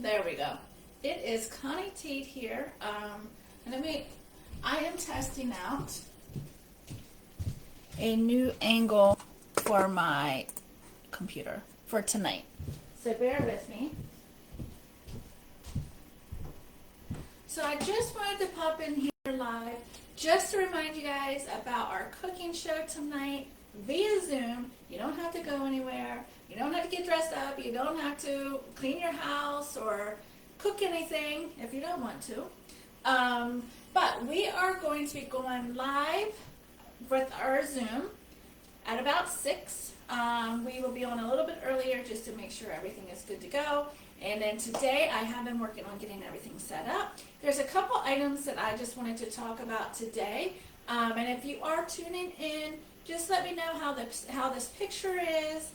There we go. It is Connie Tate here. I am testing out a new angle for my computer for tonight. So bear with me. So I just wanted to pop in here live just to remind you guys about our cooking show tonight via Zoom. You don't have to go anywhere. You don't have to get dressed up. You don't have to clean your house or cook anything if you don't want to. But we are going to be going live with our Zoom at about 6. We will be on a little bit earlier just to make sure everything is good to go. And then today I have been working on getting everything set up. There's a couple items that I just wanted to talk about today. And if you are tuning in, just let me know how this picture is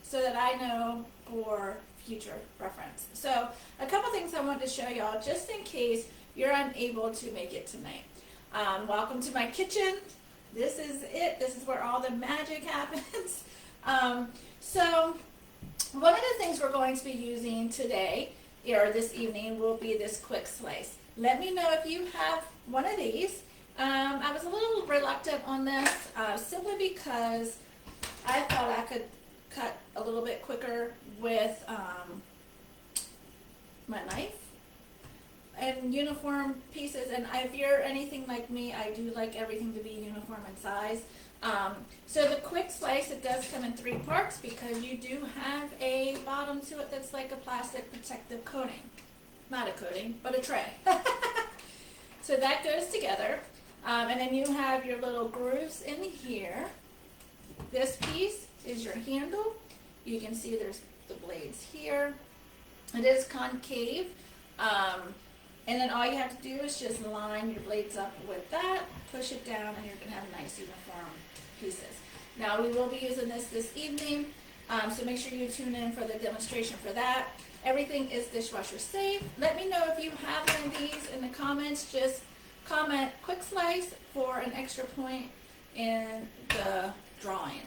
so that I know for future reference. So a couple things I want to show y'all just in case you're unable to make it tonight. Welcome to my kitchen. This is it. This is where all the magic happens. So one of the things we're going to be using today or this evening will be this quick slice. Let me know if you have one of these. I was a little reluctant on this simply because I thought I could cut a little bit quicker with my knife and uniform pieces. And if you're anything like me, I do like everything to be uniform in size. So the quick slice, it does come in 3 parts because you do have a bottom to it that's like a plastic protective coating. Not a coating, but a tray. So that goes together. And then you have your little grooves in here. This piece is your handle. You can see there's the blades here. It is concave. And then all you have to do is just line your blades up with that, push it down, and you're going to have nice uniform pieces. Now we will be using this evening, so make sure you tune in for the demonstration for that. Everything is dishwasher safe. Let me know if you have one of these in the comments. Just comment quick slice for an extra point in the drawing.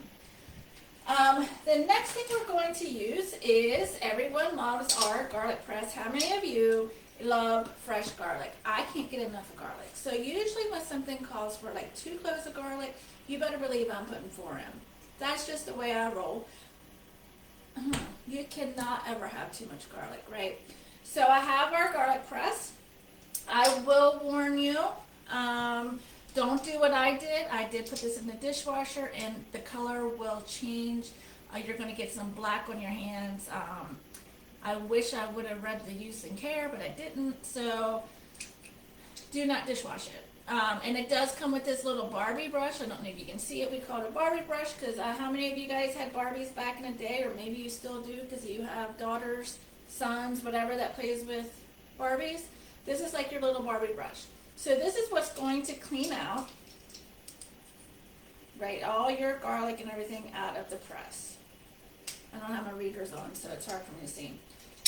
The next thing we're going to use is everyone loves our garlic press. How many of you love fresh garlic? I can't get enough of garlic. So usually when something calls for like 2 cloves of garlic, you better believe I'm putting 4 in. That's just the way I roll. You cannot ever have too much garlic, right? So I have our garlic press. I will warn you, don't do what I did. I did put this in the dishwasher and the color will change. You're going to get some black on your hands. I wish I would have read the use and care, but I didn't. So do not dishwash it. And it does come with this little Barbie brush. I don't know if you can see it. We call it a Barbie brush because how many of you guys had Barbies back in the day, or maybe you still do because you have daughters, sons, whatever that plays with Barbies. This is like your little Barbie brush. So this is what's going to clean out, right, all your garlic and everything out of the press. I don't have my readers on, so it's hard for me to see.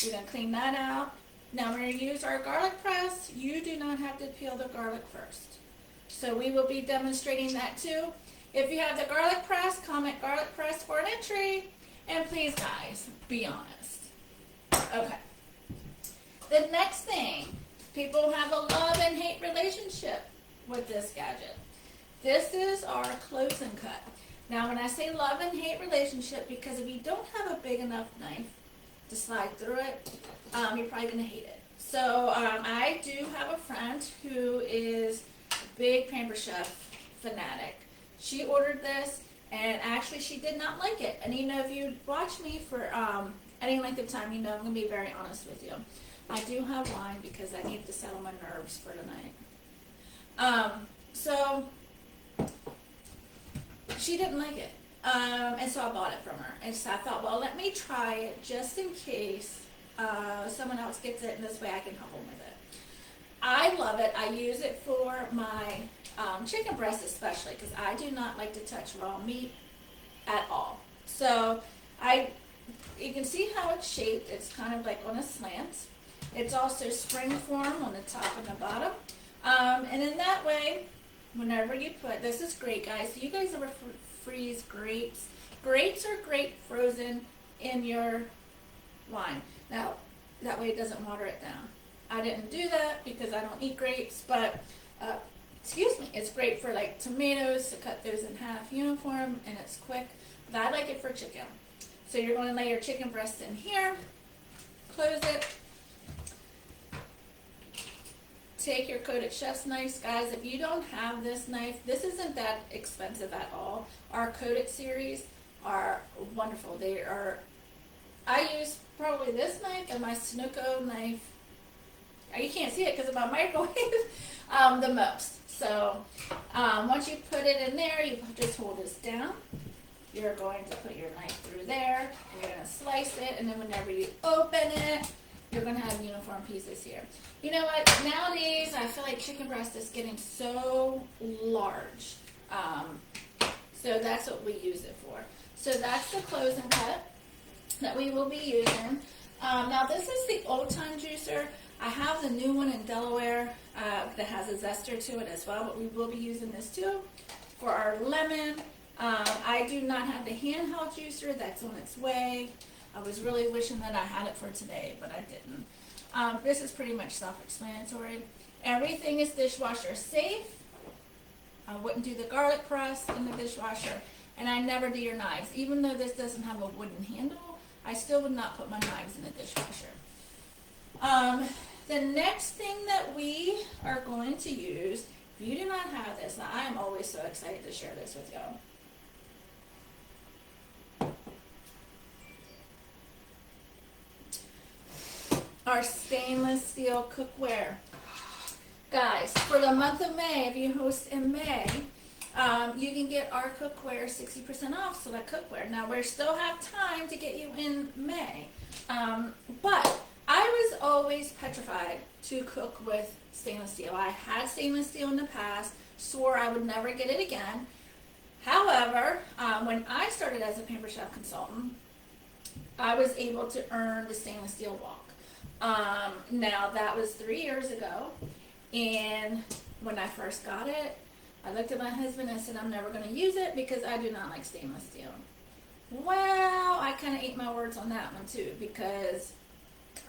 We're going to clean that out. Now when you use our garlic press, you do not have to peel the garlic first. So we will be demonstrating that too. If you have the garlic press, comment garlic press for an entry. And please guys, be honest. Okay. The next thing, people have a love and hate relationship with this gadget. This is our close and cut. Now when I say love and hate relationship, because if you don't have a big enough knife to slide through it, you're probably going to hate it. So I do have a friend who is a big Pampered Chef fanatic. She ordered this and actually she did not like it. And you know, if you watch me for any length of time, you know I'm going to be very honest with you. I do have wine because I need to settle my nerves for tonight. So she didn't like it. And so I bought it from her. And so I thought, well, let me try it just in case someone else gets it, and this way I can help them with it. I love it. I use it for my chicken breast especially because I do not like to touch raw meat at all. So you can see how it's shaped. It's kind of like on a slant. It's also spring form on the top and the bottom. And in that way, whenever you put, this is great guys. So you guys ever freeze grapes? Grapes are great frozen in your wine. Now, that way it doesn't water it down. I didn't do that because I don't eat grapes, but, excuse me, it's great for like tomatoes, to cut those in half uniform, and it's quick, but I like it for chicken. So you're going to lay your chicken breast in here, close it, take your coated chef's knives. Guys, if you don't have this knife, this isn't that expensive at all. Our coated series are wonderful. They are, I use probably this knife and my Sunoco knife, you can't see it because of my microwave, the most. So once you put it in there, you just hold this down. You're going to put your knife through there, and you're going to slice it, and then whenever you open it, you're going to have uniform pieces here. You know what? Nowadays, I feel like chicken breast is getting so large. So that's what we use it for. So that's the close and cut that we will be using. Now this is the old time juicer. I have the new one in Delaware that has a zester to it as well, but we will be using this too for our lemon. I do not have the handheld juicer. That's on its way. I was really wishing that I had it for today, but I didn't. This is pretty much self-explanatory. Everything is dishwasher safe. I wouldn't do the garlic press in the dishwasher, and I never do your knives. Even though this doesn't have a wooden handle, I still would not put my knives in the dishwasher. The next thing that we are going to use, if you do not have this, now I am always so excited to share this with y'all. Our stainless steel cookware. Guys, for the month of May, if you host in May, you can get our cookware 60% off, select cookware. Now, we still have time to get you in May, but I was always petrified to cook with stainless steel. I had stainless steel in the past, swore I would never get it again. However, when I started as a Pampered Chef consultant, I was able to earn the stainless steel walk. Now that was 3 years ago, and when I first got it, I looked at my husband and said, I'm never going to use it because I do not like stainless steel. Well, I kind of ate my words on that one too, because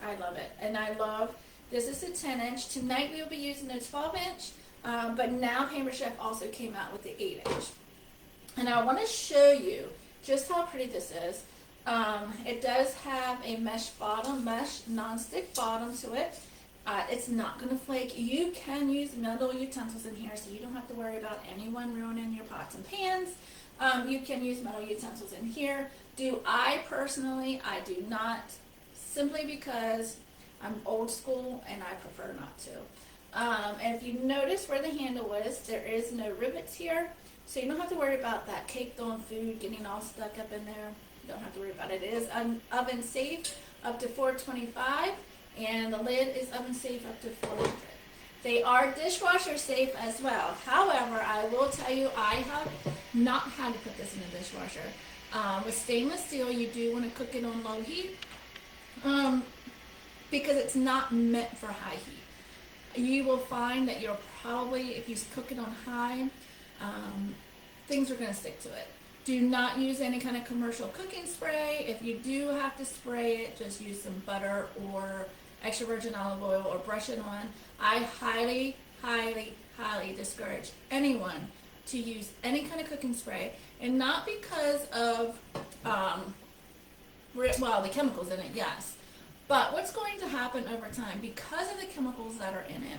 I love it. And I love, this is a 10-inch. Tonight we will be using a 12-inch, but now Pampered Chef also came out with the 8-inch. And I want to show you just how pretty this is. It does have a mesh bottom, non-stick bottom to it. It's not going to flake. You can use metal utensils in here, so you don't have to worry about anyone ruining your pots and pans. You can use metal utensils in here. Do I personally? I do not, simply because I'm old school and I prefer not to. And if you notice where the handle is, there is no rivets here, so you don't have to worry about that caked on food getting all stuck up in there. You don't have to worry about it. It is oven safe up to 425. And the lid is oven safe up to 400. They are dishwasher safe as well. However, I will tell you, I have not had to put this in a dishwasher. With stainless steel, you do want to cook it on low heat because it's not meant for high heat. You will find that you'll probably, if you cook it on high, things are going to stick to it. Do not use any kind of commercial cooking spray. If you do have to spray it, just use some butter or extra virgin olive oil or brush it on. I highly, highly, highly discourage anyone to use any kind of cooking spray, and not because of, well, the chemicals in it, yes. But what's going to happen over time, because of the chemicals that are in it,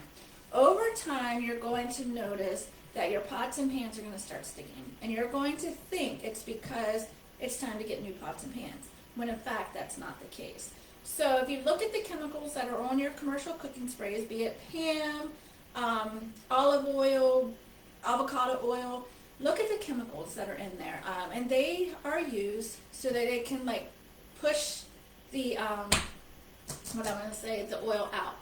over time you're going to notice that your pots and pans are going to start sticking. And you're going to think it's because it's time to get new pots and pans, when in fact that's not the case. So if you look at the chemicals that are on your commercial cooking sprays, be it Pam, olive oil, avocado oil, look at the chemicals that are in there. And they are used so that it can like push the, what I'm going to say, the oil out.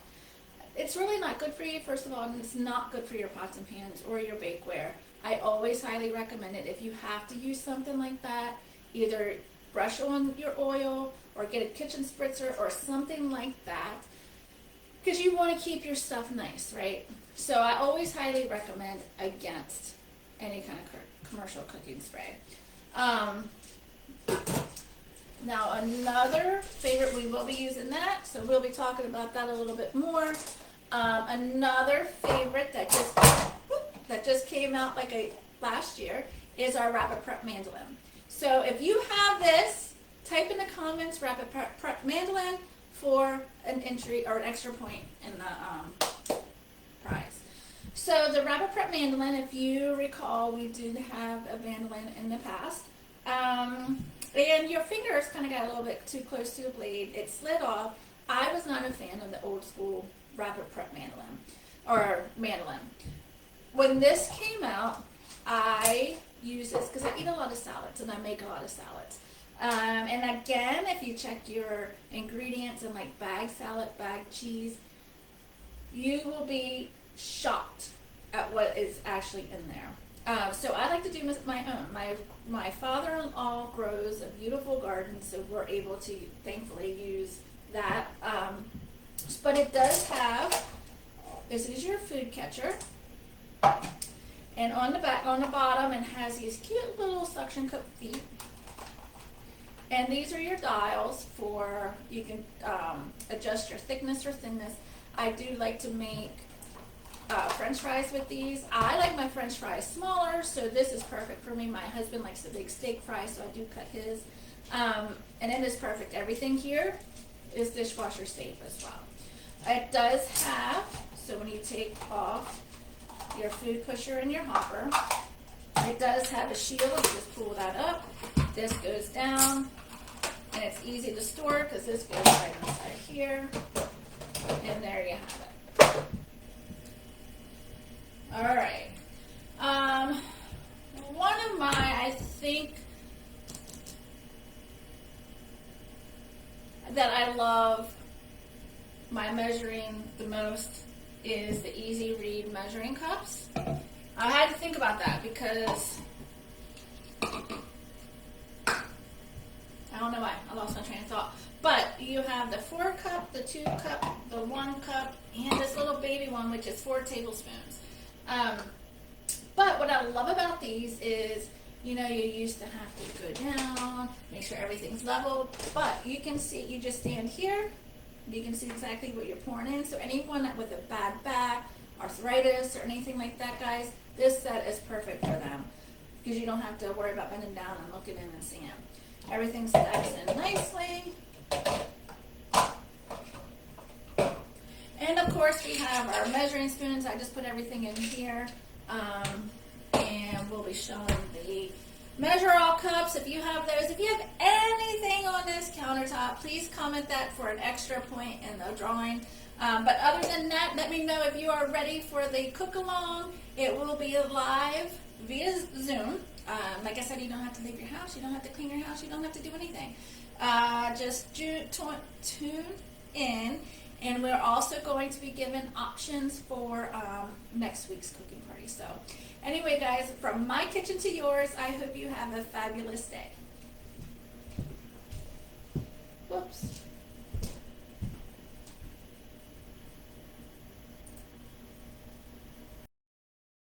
It's really not good for you, first of all, and it's not good for your pots and pans or your bakeware. I always highly recommend it. If you have to use something like that, either brush on your oil or get a kitchen spritzer or something like that, because you want to keep your stuff nice, right? So I always highly recommend against any kind of commercial cooking spray. Now another favorite, we will be using that, so we'll be talking about that a little bit more. Another favorite that just came out last year is our Rapid Prep mandolin. So if you have this, type in the comments Rapid Prep mandolin for an entry or an extra point in the prize. So the Rapid Prep mandolin, if you recall, we did have a mandolin in the past. And your fingers kind of got a little bit too close to the blade. It slid off. I was not a fan of the old school Rapid Prep mandolin. When this came out, I use this because I eat a lot of salads and I make a lot of salads. And again, if you check your ingredients in like bag salad, bag cheese, you will be shocked at what is actually in there. So I like to do my own. My father-in-law grows a beautiful garden, so we're able to thankfully use that. But it does have, this is your food catcher, and on the bottom, it has these cute little suction cup feet. And these are your dials for, you can adjust your thickness or thinness. I do like to make French fries with these. I like my French fries smaller, so this is perfect for me. My husband likes the big steak fries, so I do cut his. And it is perfect. Everything here is dishwasher safe as well. It does have, so when you take off your food pusher and your hopper, it does have a shield. You just pull that up. This goes down, and it's easy to store because this goes right inside here. And there you have it. All right. One of my, I think, that I love my measuring the most is the Easy Read measuring cups. I had to think about that because I don't know why, I lost my train of thought. But you have the 4 cup, the 2 cup, the 1 cup, and this little baby one, which is 4 tablespoons. But what I love about these is, you know, you used to have to go down, make sure everything's level, but you can see, you just stand here, you can see exactly what you're pouring in. So anyone with a bad back, arthritis, or anything like that, guys, this set is perfect for them because you don't have to worry about bending down and looking in and seeing. Everything stacks in nicely. And of course we have our measuring spoons. I just put everything in here. And we'll be showing the measure all cups. If you have those, if you have anything on this countertop, please comment that for an extra point in the drawing. But other than that, let me know if you are ready for the cook along. It will be live via Zoom. Like I said, you don't have to leave your house, you don't have to clean your house, you don't have to do anything. Just tune in, and we're also going to be given options for next week's cooking party. So anyway, guys, from my kitchen to yours, I hope you have a fabulous day. Whoops.